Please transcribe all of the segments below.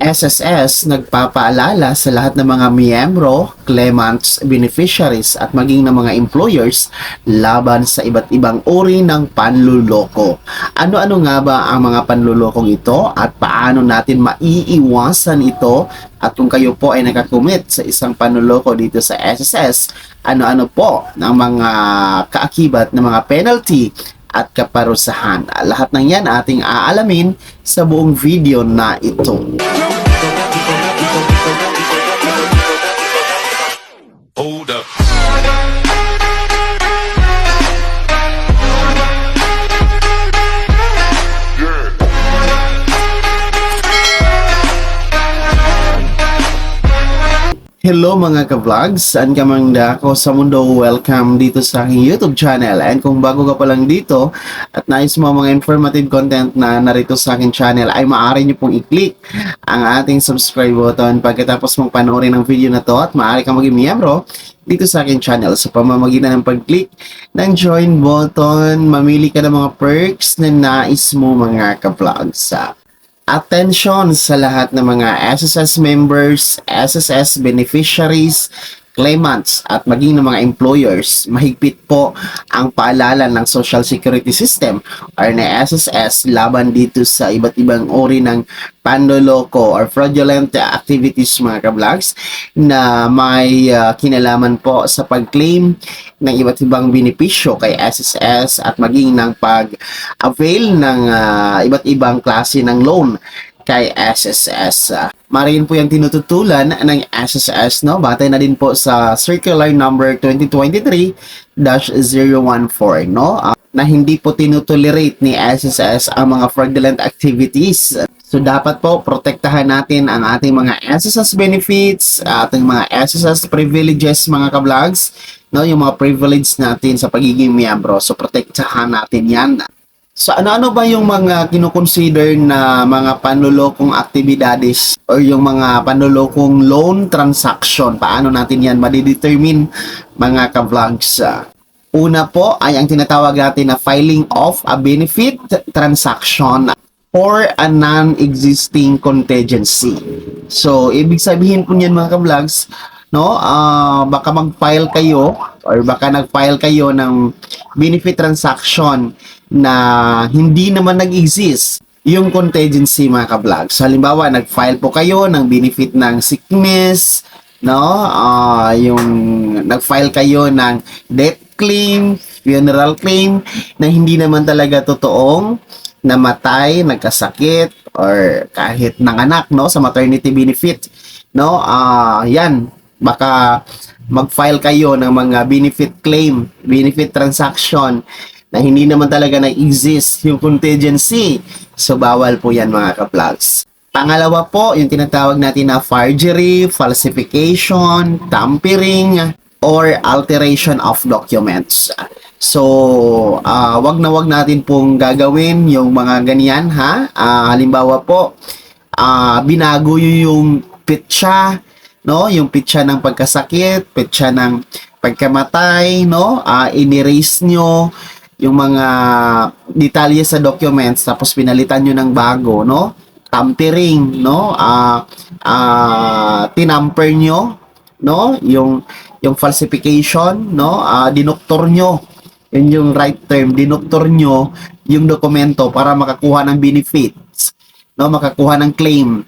SSS nagpapaalala sa lahat ng mga miyembro, claimants, beneficiaries at maging ng mga employers laban sa iba't ibang uri ng panluloko. Ano-ano nga ba ang mga panlulokong ito at paano natin maiiwasan ito? At kung kayo po ay nakakumit sa isang panluloko dito sa SSS, ano-ano po ang mga kaakibat ng mga penalty at kaparusahan? Lahat ng yan ating aalamin sa buong video na ito. Hold up. Hello mga ka-vlogs, saan ka mang dako sa mundo, welcome dito sa aking YouTube channel. And kung bago ka pa lang dito at nais mo mga informative content na narito sa aking channel, ay maaari nyo pong i-click ang ating subscribe button pagkatapos mong panoorin ang video na to, at maaari kang maging miyembro dito sa aking channel sa pamamagitan ng pag-click ng join button. Mamili ka ng mga perks na nais mo mga ka-vlogs. Attention sa lahat ng mga SSS members, SSS beneficiaries, claimants at maging ng mga employers. Mahigpit po ang paalala ng Social Security System or na SSS laban dito sa iba't ibang uri ng panloloko or fraudulent activities mga ka-vlogs na may kinalaman po sa pag-claim ng iba't ibang benepisyo kay SSS at maging ng pag-avail ng iba't ibang klase ng loan kay SSS. Marin po yung tinututulan ng SSS, no? Batay na din po sa Circular Number 2023-014, no? Na hindi po tinutolerate ni SSS ang mga fraudulent activities. So dapat po protektahan natin ang ating mga SSS benefits, ating mga SSS privileges mga ka-vlogs, no? Yung mga privilege natin sa pagiging miyembro. So protektahan natin yan. So ano-ano ba yung mga kinukonsider na mga panlulokong aktibidades or yung mga panlulokong loan transaction? Paano natin yan madidetermine mga ka-vlogs? Una po ay ang tinatawag natin na filing of a benefit transaction or a non-existing contingency. So ibig sabihin po niyan mga ka-vlogs, no? Baka mag-file kayo or baka nag-file kayo ng benefit transaction na hindi naman nag-exist yung contingency mga ka-vlogs. Halimbawa, nag-file po kayo ng benefit ng sickness, no? Yung nag-file kayo ng death claim, funeral claim na hindi naman talaga totoong namatay, nagkasakit, or kahit nanganak, no? Sa maternity benefit, no? Yan, baka mag-file kayo ng mga benefit claim, benefit transaction na hindi naman talaga na-exist yung contingency. So, bawal po yan mga ka-vlogs. Pangalawa po, yung tinatawag natin na forgery, falsification, tampering, or alteration of documents. So, wag natin pong gagawin yung mga ganyan, ha? Halimbawa po, binago yung petsa, no? Yung petsa ng pagkasakit, petsa ng pagkamatay, no? In-erase nyo yung mga detalye sa documents tapos pinalitan nyo ng bago, no? Tampering, no? Tinamper nyo, no? Yung falsification, no? Dinoktor nyo. Yun yung right term. Dinoktor nyo yung dokumento para makakuha ng benefits, no? Makakuha ng claim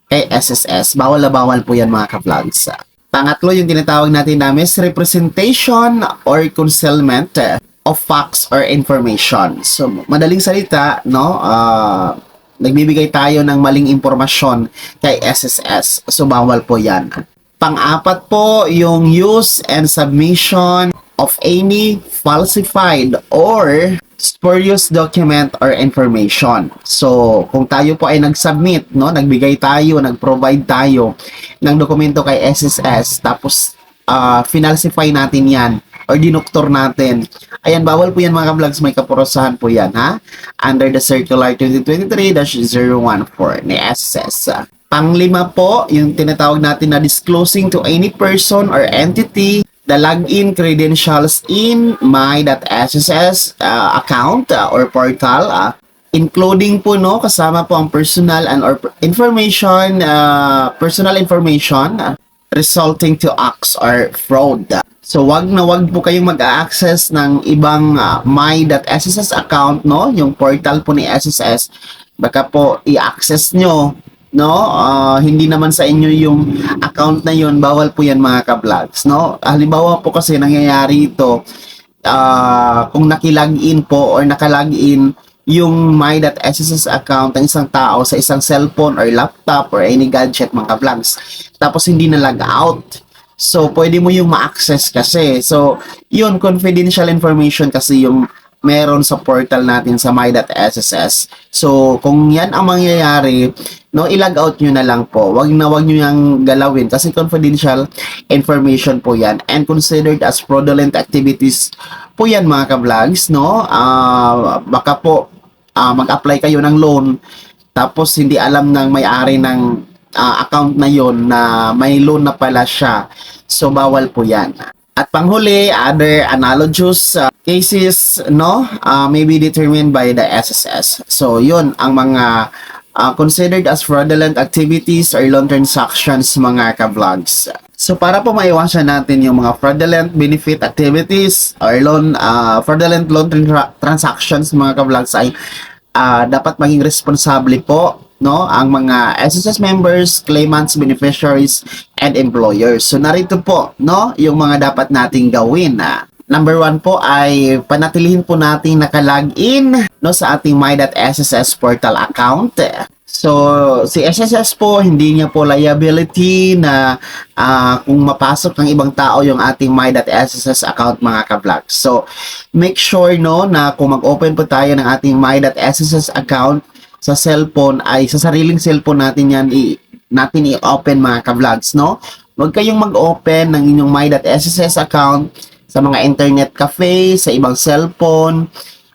kay SSS. Bawal na bawal po yan mga ka-vlogs. Pangatlo, yung tinatawag natin na misrepresentation or concealment of facts or information. So, madaling salita, no? Nagbibigay tayo ng maling impormasyon kay SSS. So, bawal po yan. Pang-apat po, yung use and submission of any falsified or spurious document or information. So, kung tayo po ay nag-submit, no? Nagbigay tayo, nag-provide tayo ng dokumento kay SSS, tapos finalsify natin yan or dinoktor natin. Ayan, bawal po yan mga ka-vlogs, may kaparusahan po yan, ha? Under the Circular 2023-014 ni SSS. Panglima po, yung tinatawag natin na disclosing to any person or entity the login credentials in my.sss account or portal including po no kasama po ang personal and or personal information resulting to acts or fraud. So wag na wag po kayong mag-access ng ibang my.sss account no, yung portal po ni SSS. Baka po i-access nyo no, hindi naman sa inyo yung account na yun, bawal po yan mga ka-vlogs no. Halimbawa po kasi nangyayari ito kung nakilagin po or nakalagin yung my.sss account ng isang tao sa isang cellphone or laptop or any gadget mga ka-vlogs, tapos hindi na log out. So, pwede mo yung ma-access kasi. So, yun, confidential information kasi yung meron sa portal natin sa my.sss. So, kung yan ang mangyayari, no, i-log out nyo na lang po. Wag nyo yung galawin kasi confidential information po yan and considered as fraudulent activities po yan mga ka-vlogs, no? Baka po mag-apply kayo ng loan tapos hindi alam ng may-ari ng account na yon na may loan na pala siya. So, bawal po yan. At panghuli, other analogous cases, no, may be determined by the SSS. So, yun, ang mga considered as fraudulent activities or loan transactions, mga ka-vlogs. So, para po maiwasan natin yung mga fraudulent benefit activities or fraudulent loan transactions, mga ka-vlogs, ay dapat maging responsable po no ang mga SSS members, claimants, beneficiaries, and employers. So narito po no yung mga dapat nating gawin. Number 1 po ay panatilihin po natin nakalagin no sa ating my.sss portal account. So si SSS po hindi niya po liability na kung mapasok ng ibang tao yung ating my.sss account, mga ka-vlog. So make sure no na kung mag-open po tayo ng ating my.sss account sa cellphone ay sa sariling cellphone natin yan natin i-open, mga ka-vlogs, no? Huwag kayong mag-open ng inyong my.sss account sa mga internet cafe, sa ibang cellphone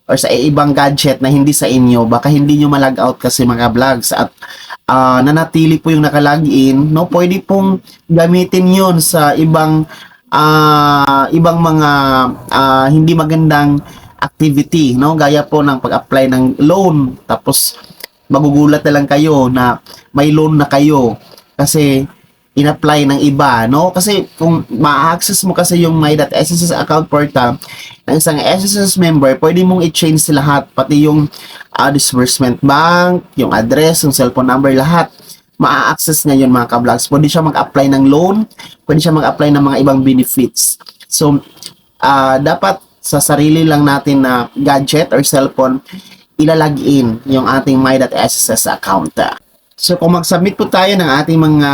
or sa ibang gadget na hindi sa inyo. Baka hindi nyo ma-log out kasi, mga vlogs, at nanatili po yung nakalagin, no? Pwede pong gamitin yun sa ibang mga hindi magandang activity, no? Gaya po ng pag-apply ng loan, tapos magugulat na lang kayo na may loan na kayo kasi in-apply ng iba, no? Kasi kung ma-access mo kasi yung my.sss account portal ng isang SSS member, pwede mong i-change lahat, pati yung disbursement bank, yung address, yung cellphone number, lahat ma-access ngayon, mga ka-vlogs. Pwede siya mag-apply ng loan, pwede siya mag-apply ng mga ibang benefits. So, dapat sa sarili lang natin na gadget or cellphone, ilalagin yung ating my.sss account. So, kung mag-submit po tayo ng ating mga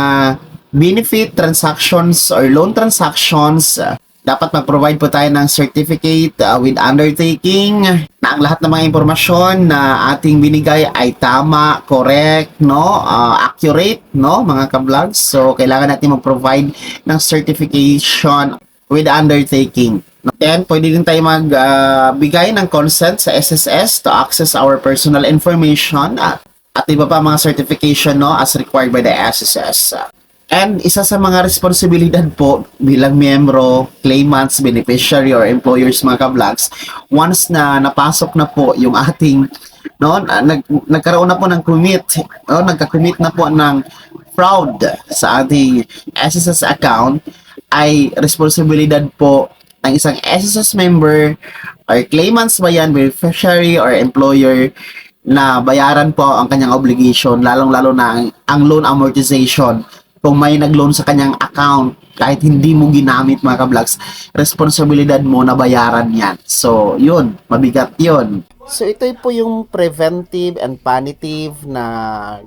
benefit transactions or loan transactions, dapat mag-provide po tayo ng certificate with undertaking na ang lahat ng mga impormasyon na ating binigay ay tama, correct, no, accurate, no, mga ka-vlogs. So, kailangan natin mag-provide ng certification with undertaking. Then, pwede din tayo magbigay ng consent sa SSS to access our personal information at iba pa mga certification, no, as required by the SSS. And isa sa mga responsibilidad po bilang miyembro, claimants, beneficiary, or employers, mga ka-vlogs, once na napasok na po yung ating, no, nagkaroon na po ng commit, no, nagka-commit na po ng fraud sa ating SSS account, ay responsibilidad po ng isang SSS member or claimants ba yan, beneficiary or employer, na bayaran po ang kanyang obligation, lalong-lalo na ang loan amortization. Kung may nag-loan sa kanyang account, kahit hindi mo ginamit, mga ka-vlogs, responsibilidad mo na bayaran yan. So, yun, mabigat yun. So, ito po yung preventive and punitive na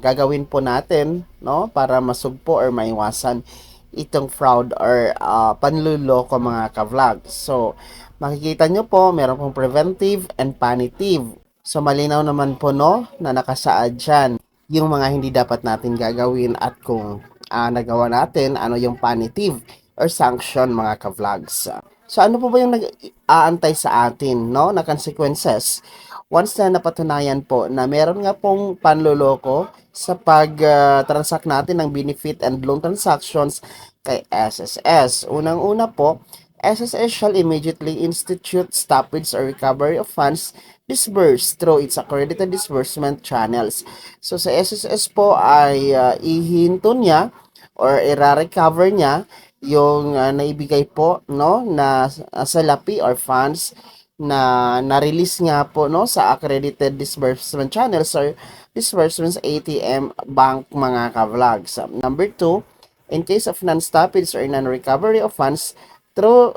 gagawin po natin, no, para masugpo or maiwasan itong fraud or panluloko, mga ka-vlog. So, makikita nyo po, meron pong preventive and punitive. So, malinaw naman po, no, na nakasaad dyan yung mga hindi dapat natin gagawin at kung nagawa natin, ano yung punitive or sanction, mga ka-vlogs. So, ano po ba yung nag-aantay sa atin, no, na consequences? Once na napatunayan po na meron nga pong panloloko sa pag-transact natin ng benefit and loan transactions kay SSS. Unang-una po, SSS shall immediately institute stoppage or recovery of funds disbursed through its accredited disbursement channels. So sa SSS po ay ihinto niya or i-recover niya yung naibigay po no na salapi or funds na na-release nga po no sa accredited disbursement channels or disbursements ATM bank mga ka-vlogs. Number 2, in case of non-stoppage or non-recovery of funds through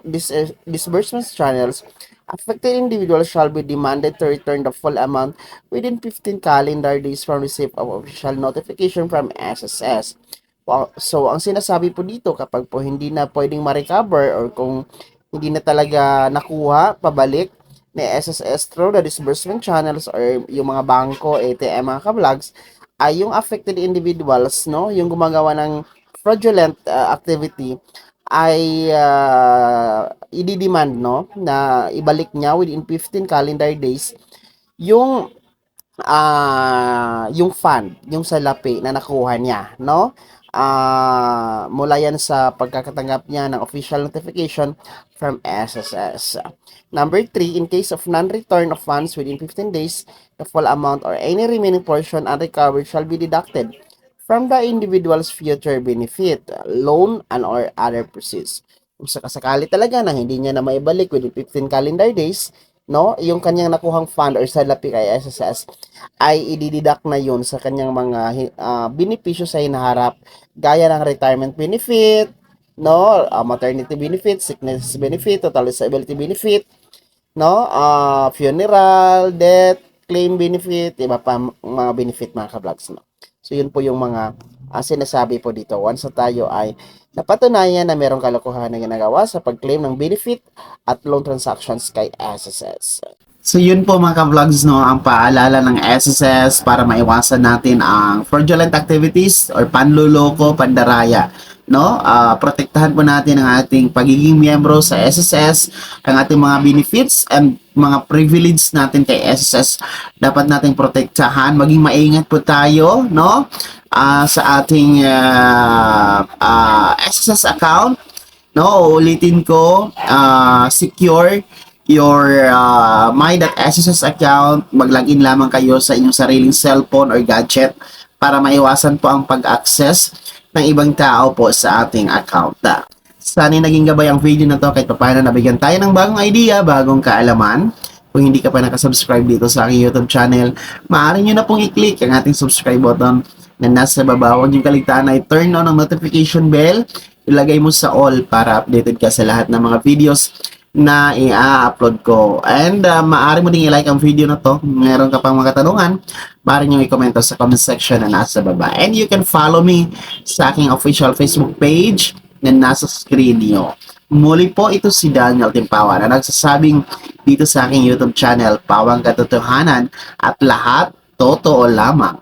disbursement channels, affected individuals shall be demanded to return the full amount within 15 calendar days from receipt of official notification from SSS. So, ang sinasabi po dito, kapag po hindi na pwedeng ma-recover or kung hindi na talaga nakuha, pabalik ni SSS through the disbursement channels or yung mga bangko, ATM, mga ka-vlogs, ay yung affected individuals, no, yung gumagawa ng fraudulent activity, ay i-demand no na ibalik niya within 15 calendar days yung fund, yung salapi na nakuha niya, no? Mula yan sa pagkakatanggap niya ng official notification from SSS. Number 3, in case of non-return of funds within 15 days, the full amount or any remaining portion unrecovered shall be deducted from the individual's future benefit, loan, and or other proceeds. Kung sakasakali talaga na hindi niya na maibalik within 15 calendar days, no, yung kanyang nakuhang fund or salapi kay SSS ay idideduct na yun sa kanyang mga benepisyo sa hinaharap gaya ng retirement benefit, no, maternity benefit, sickness benefit, total disability benefit, no, funeral, death, claim benefit, iba pa mga benefit mga ka-vlogs, no. So yun po yung mga sinasabi po dito once na tayo ay napatunayan na merong kalokohan na ginagawa sa pag-claim ng benefit at loan transactions kay SSS. So yun po mga ka-vlogs, no, ang paalala ng SSS para maiwasan natin ang fraudulent activities or panluloko, pandaraya, no? Protektahan po natin ang ating pagiging miyembro sa SSS, ang ating mga benefits and mga privilege natin kay SSS dapat nating protektahan, maging maingat po tayo, no? Sa ating SSS account, no? Ulitin ko, secure your my.sss account. Mag-login lamang kayo sa inyong sariling cellphone or gadget para maiwasan po ang pag-access ng ibang tao po sa ating account. Sana naging gabay ang video na to kahit paano nabigyan tayo ng bagong idea, bagong kaalaman. Kung hindi ka pa nakasubscribe dito sa aking YouTube channel, maaari nyo na pong i-click ang ating subscribe button na nasa baba. Huwag niyong kaligtaan na i-turn on ang notification bell. Ilagay mo sa all para updated ka sa lahat ng mga videos na i-upload ko. And maaari mo ding i-like ang video na to. Meron ka pang mga katanungan, maaari nyo i-komento sa comment section na nasa baba. And you can follow me sa aking official Facebook page na nasa screen nyo. Muli po, ito si Daniel Timpawa na nagsasabing dito sa aking YouTube channel, Pawang Katotohanan at lahat totoo lamang.